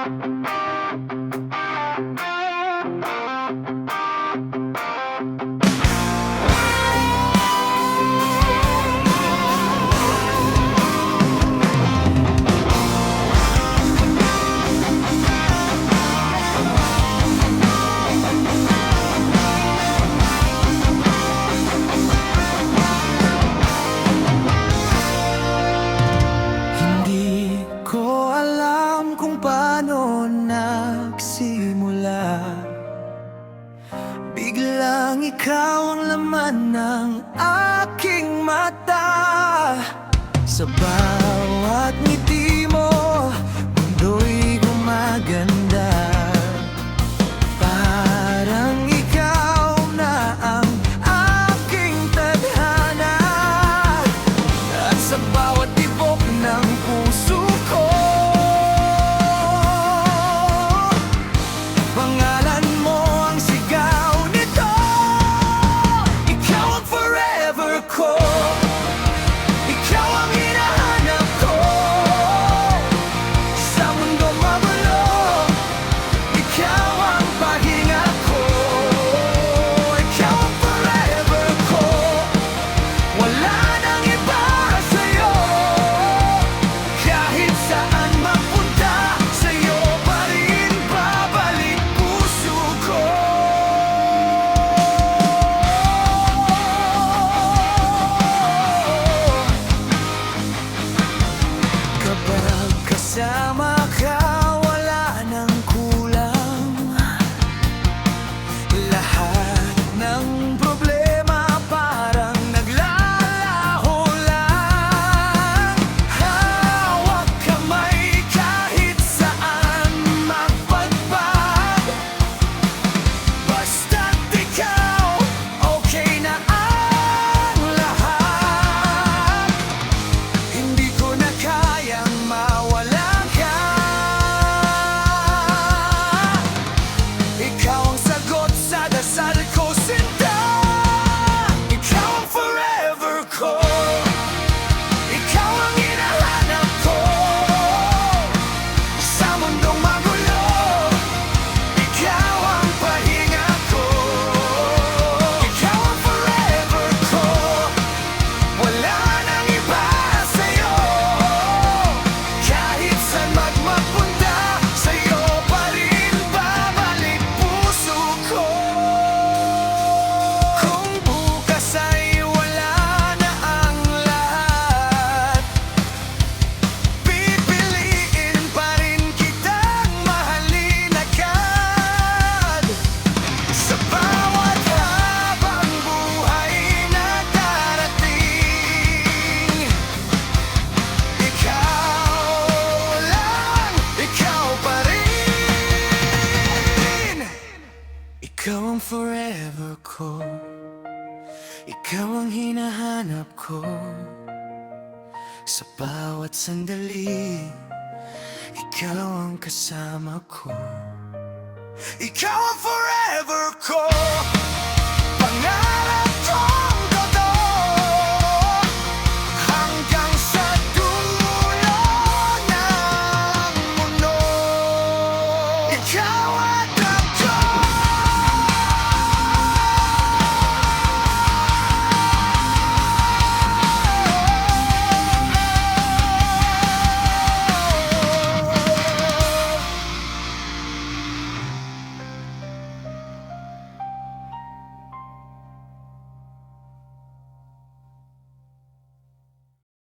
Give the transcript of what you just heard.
Hindi ko alam kung paano nagsimula. Biglang ikaw ang laman ng aking mata. Sa bawat ngiti mo, mundo'y gumaganda. Parang ikaw na ang aking tadhana. At sa bawat tibok ng puso ko, pangalan mo ang sigaw nito. Ikaw ang forever ko, ikaw ang hinahanap ko. Sa mundong magulo, ikaw ang pahinga ko. Ikaw ang forever ko, wala nang iba sa'yo. Kahit saan mapunta, sa'yo pa rin babalik puso ko. Kapag kasama ka, wala nang kulang. Lahat ng problema parang naglalaho lang. Hawak kamay kahit saan magpadpad. Basta't ikaw, okay na ang lahat. Hindi ko na kayang mawala ka. Ikaw ang sagot sa dasal ko, sinta. Ikaw ang forever ko, ikaw ang hinahanap ko. Sa mundong magulo, ikaw ang pahinga ko. Ikaw ang forever ko, wala nang iba sa'yo. Kahit saan magmapunta, sa'yo pa rin babalik puso ko. Kung bukas ay wala na ang lahat, pipiliin pa rin kitang mahalin agad. Sa bawat habang buhay na darating, ikaw lang, ikaw pa rin. Ikaw ang forever ko, ikaw ang hinahanap ko. Sa bawat sandali, ikaw ang kasama ko. Ikaw ang forever ko.